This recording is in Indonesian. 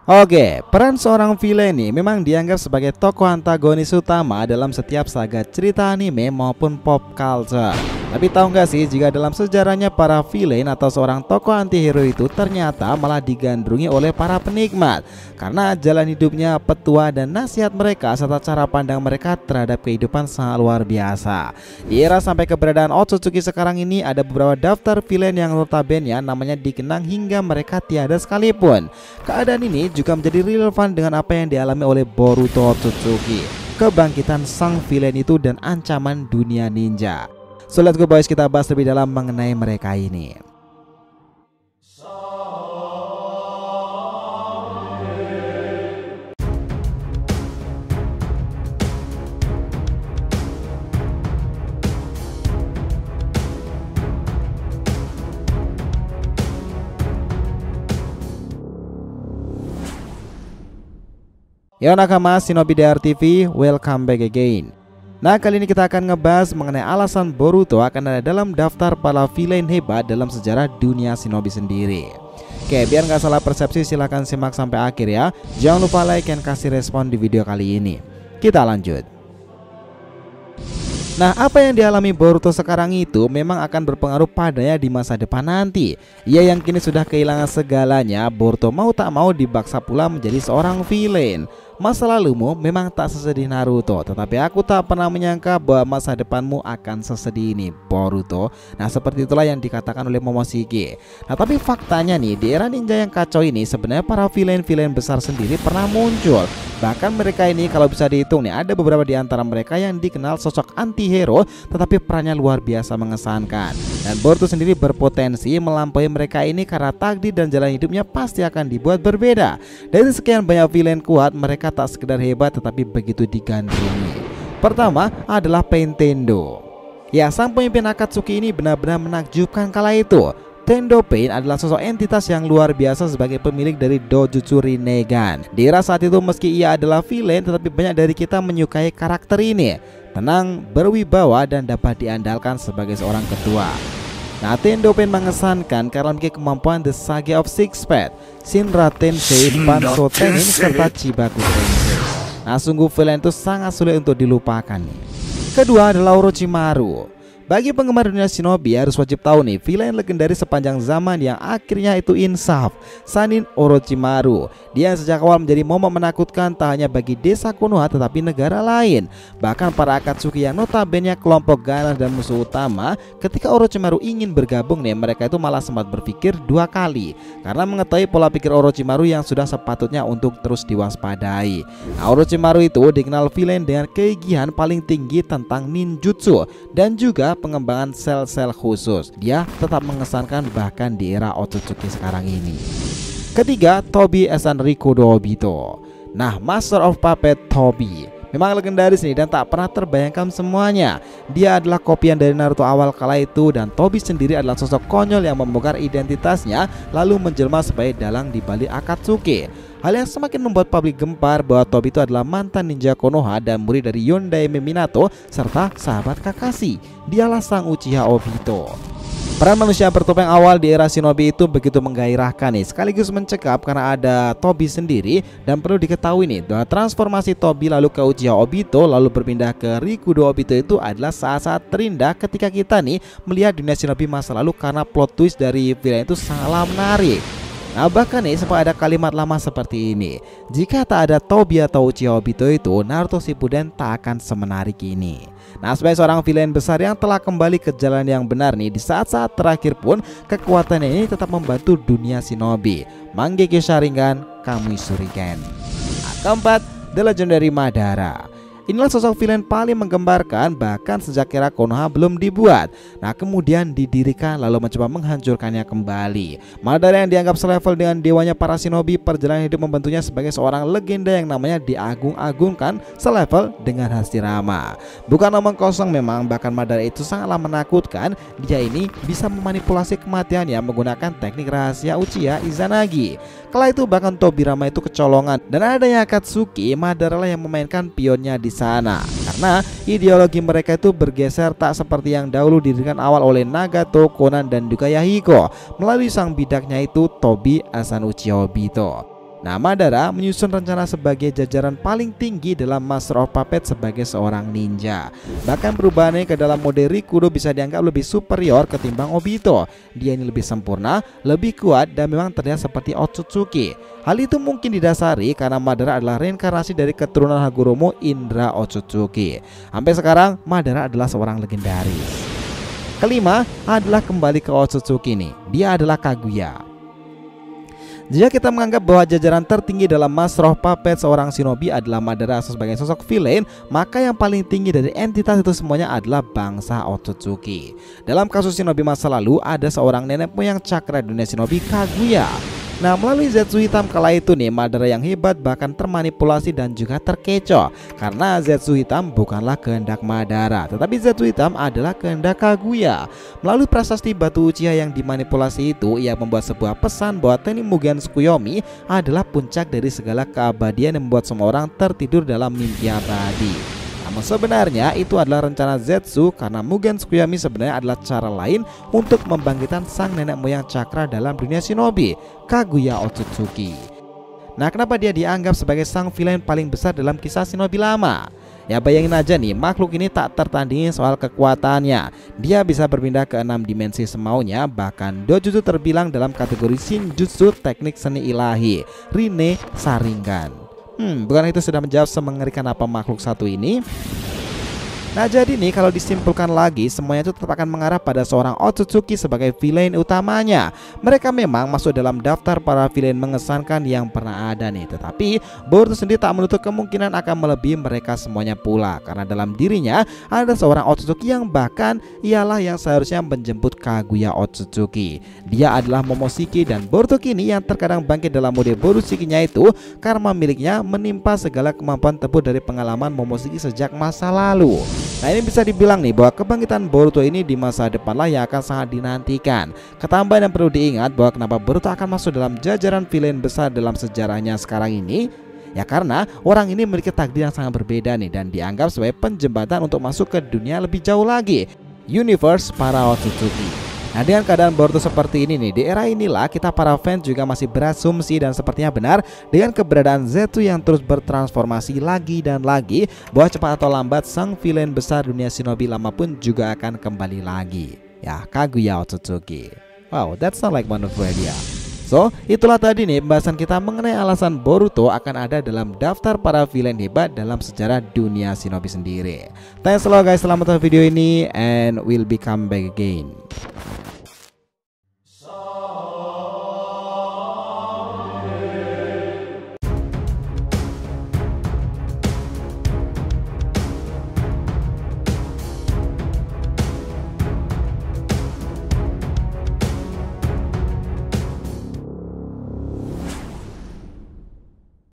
Oke, peran seorang villain ini memang dianggap sebagai tokoh antagonis utama dalam setiap saga cerita anime maupun pop culture. Tapi tahu nggak sih jika dalam sejarahnya para villain atau seorang tokoh antihero itu ternyata malah digandrungi oleh para penikmat karena jalan hidupnya, petua dan nasihat mereka serta cara pandang mereka terhadap kehidupan sangat luar biasa. Di era sampai keberadaan Otsutsuki sekarang ini ada beberapa daftar villain yang notabene namanya dikenang hingga mereka tiada sekalipun. Keadaan ini juga menjadi relevan dengan apa yang dialami oleh Boruto Otsutsuki, kebangkitan sang villain itu dan ancaman dunia ninja. So let's go boys, kita bahas lebih dalam mengenai mereka ini. Yo nakama Shinobi DR TV, welcome back again. Nah, kali ini kita akan ngebahas mengenai alasan Boruto akan ada dalam daftar para villain hebat dalam sejarah dunia Shinobi sendiri. Oke, biar nggak salah persepsi silahkan simak sampai akhir ya. Jangan lupa like dan kasih respon di video kali ini. Kita lanjut. Nah, apa yang dialami Boruto sekarang itu memang akan berpengaruh padanya di masa depan nanti. Ia yang kini sudah kehilangan segalanya, Boruto mau tak mau dibaksa pula menjadi seorang villain. Masa lalumu memang tak sesedih Naruto, tetapi aku tak pernah menyangka bahwa masa depanmu akan sesedih ini, Boruto. Nah, seperti itulah yang dikatakan oleh Momoshiki. Nah, tapi faktanya nih, di era ninja yang kacau ini sebenarnya para villain-villain besar sendiri pernah muncul. Bahkan mereka ini kalau bisa dihitung nih, ada beberapa di antara mereka yang dikenal sosok anti-hero tetapi perannya luar biasa mengesankan. Dan Boruto sendiri berpotensi melampaui mereka ini karena takdir dan jalan hidupnya pasti akan dibuat berbeda. Dari sekian banyak villain kuat, mereka tak sekedar hebat tetapi begitu digandrungi. Pertama adalah Pain Tendo. Ya, sang pemimpin Akatsuki ini benar-benar menakjubkan kala itu. Tendo Pain adalah sosok entitas yang luar biasa sebagai pemilik dari Dojutsu Rinnegan. Di era saat itu meski ia adalah villain tetapi banyak dari kita menyukai karakter ini. Tenang, berwibawa dan dapat diandalkan sebagai seorang ketua. Nah, Tendo Pain mengesankan karena memiliki kemampuan The Saga of Six Paths, Shinra Tensei, Banso Tenin, serta Chibaku Tensei. Nah, sungguh villain itu sangat sulit untuk dilupakan nih. Kedua adalah Orochimaru. Bagi penggemar dunia Shinobi harus wajib tahu nih, villain legendaris sepanjang zaman yang akhirnya itu insaf, Sannin Orochimaru. Dia yang sejak awal menjadi momok menakutkan tak hanya bagi desa Konoha tetapi negara lain. Bahkan para Akatsuki yang notabene kelompok ganas dan musuh utama, ketika Orochimaru ingin bergabung nih, mereka itu malah sempat berpikir dua kali karena mengetahui pola pikir Orochimaru yang sudah sepatutnya untuk terus diwaspadai. Nah, Orochimaru itu dikenal villain dengan kegigihan paling tinggi tentang ninjutsu dan juga pengembangan sel-sel khusus. Dia tetap mengesankan bahkan di era Otsutsuki sekarang ini. Ketiga, Tobi Esanriko Obito. Nah, Master of Puppet Tobi memang legendaris nih dan tak pernah terbayangkan semuanya. Dia adalah kopian dari Naruto awal kala itu dan Tobi sendiri adalah sosok konyol yang membongkar identitasnya lalu menjelma sebagai dalang di balik Akatsuki. Hal yang semakin membuat publik gempar bahwa Tobi itu adalah mantan ninja Konoha dan murid dari Yondaime Minato serta sahabat Kakashi. Dialah sang Uchiha Obito. Peran manusia bertopeng awal di era Shinobi itu begitu menggairahkan nih, sekaligus mencekap karena ada Tobi sendiri. Dan perlu diketahui nih, bahwa transformasi Tobi lalu ke Uchiha Obito lalu berpindah ke Rikudo Obito itu adalah saat-saat terindah ketika kita nih melihat dunia Shinobi masa lalu karena plot twist dari villain itu sangatlah menarik. Nah, bahkan nih sempat ada kalimat lama seperti ini, jika tak ada Tobi atau Uchiha Obito itu, Naruto Shippuden tak akan semenarik ini. Nah, sebagai seorang villain besar yang telah kembali ke jalan yang benar nih, di saat-saat terakhir pun kekuatannya ini tetap membantu dunia Shinobi. Mangekyo Sharingan, Kamui Shuriken. Nah, keempat, The Legendary Madara. Inilah sosok villain paling menggembarkan bahkan sejak era Konoha belum dibuat. Nah, kemudian didirikan lalu mencoba menghancurkannya kembali. Madara yang dianggap selevel dengan dewanya para shinobi, perjalanan hidup membentuknya sebagai seorang legenda yang namanya diagung-agungkan selevel dengan Hashirama. Bukan omong kosong memang, bahkan Madara itu sangatlah menakutkan. Dia ini bisa memanipulasi kematiannya menggunakan teknik rahasia Uchiha Izanagi. Kala itu bahkan Tobirama itu kecolongan dan adanya Akatsuki, Madara lah yang memainkan pionnya di sana karena ideologi mereka itu bergeser tak seperti yang dahulu didirikan awal oleh Nagato, Konan dan juga Yahiko melalui sang bidaknya itu Tobi Asan Uchiha Obito. Nah, Madara menyusun rencana sebagai jajaran paling tinggi dalam Master of Puppets sebagai seorang ninja. Bahkan perubahannya ke dalam mode Rikudo bisa dianggap lebih superior ketimbang Obito. Dia ini lebih sempurna, lebih kuat, dan memang terlihat seperti Otsutsuki. Hal itu mungkin didasari karena Madara adalah reinkarnasi dari keturunan Hagoromo Indra Otsutsuki. Sampai sekarang Madara adalah seorang legendaris. Kelima adalah kembali ke Otsutsuki nih. Dia adalah Kaguya. Jika kita menganggap bahwa jajaran tertinggi dalam Master of Puppets seorang shinobi adalah Madara sebagai sosok villain, maka yang paling tinggi dari entitas itu semuanya adalah bangsa Otsutsuki. Dalam kasus shinobi masa lalu, ada seorang nenek moyang cakra dunia shinobi, Kaguya. Nah, melalui Zetsu hitam kala itu nih, Madara yang hebat bahkan termanipulasi dan juga terkecoh. Karena Zetsu hitam bukanlah kehendak Madara, tetapi Zetsu hitam adalah kehendak Kaguya. Melalui prasasti batu Uchiha yang dimanipulasi itu, ia membuat sebuah pesan bahwa Tenni Mugen Tsukuyomi adalah puncak dari segala keabadian yang membuat semua orang tertidur dalam mimpi abadi. Namun sebenarnya itu adalah rencana Zetsu karena Mugen Tsukuyomi sebenarnya adalah cara lain untuk membangkitkan sang nenek moyang cakra dalam dunia shinobi, Kaguya Otsutsuki. Nah, kenapa dia dianggap sebagai sang villain paling besar dalam kisah shinobi lama? Ya bayangin aja nih, makhluk ini tak tertandingi soal kekuatannya. Dia bisa berpindah ke 6 dimensi semaunya, bahkan Dojutsu terbilang dalam kategori Shinjutsu teknik seni ilahi, Rinne Sharingan. Bukan itu sudah menjawab semengerikan apa makhluk satu ini? Nah, jadi nih kalau disimpulkan lagi, semuanya itu tetap akan mengarah pada seorang Otsutsuki sebagai villain utamanya. Mereka memang masuk dalam daftar para villain mengesankan yang pernah ada nih. Tetapi Boruto sendiri tak menutup kemungkinan akan melebihi mereka semuanya pula, karena dalam dirinya ada seorang Otsutsuki yang bahkan ialah yang seharusnya menjemput Kaguya Otsutsuki. Dia adalah Momoshiki, dan Boruto kini yang terkadang bangkit dalam mode Borushikinya itu karena miliknya menimpa segala kemampuan tempur dari pengalaman Momoshiki sejak masa lalu. Nah, ini bisa dibilang nih bahwa kebangkitan Boruto ini di masa depanlah yang akan sangat dinantikan. Ketambahan yang perlu diingat bahwa kenapa Boruto akan masuk dalam jajaran villain besar dalam sejarahnya sekarang ini, ya karena orang ini memiliki takdir yang sangat berbeda nih, dan dianggap sebagai penjembatan untuk masuk ke dunia lebih jauh lagi, universe para Otsutsuki. Nah, dengan keadaan Boruto seperti ini nih, di era inilah kita para fans juga masih berasumsi dan sepertinya benar dengan keberadaan Zetsu yang terus bertransformasi lagi dan lagi, bahwa cepat atau lambat sang villain besar dunia shinobi lama pun juga akan kembali lagi, ya, Kaguya Otsutsuki. Wow, that's not like one of idea. So, itulah tadi nih pembahasan kita mengenai alasan Boruto akan ada dalam daftar para villain hebat dalam sejarah dunia shinobi sendiri. Thanks a lot guys, selamat nonton video ini and we'll be come back again.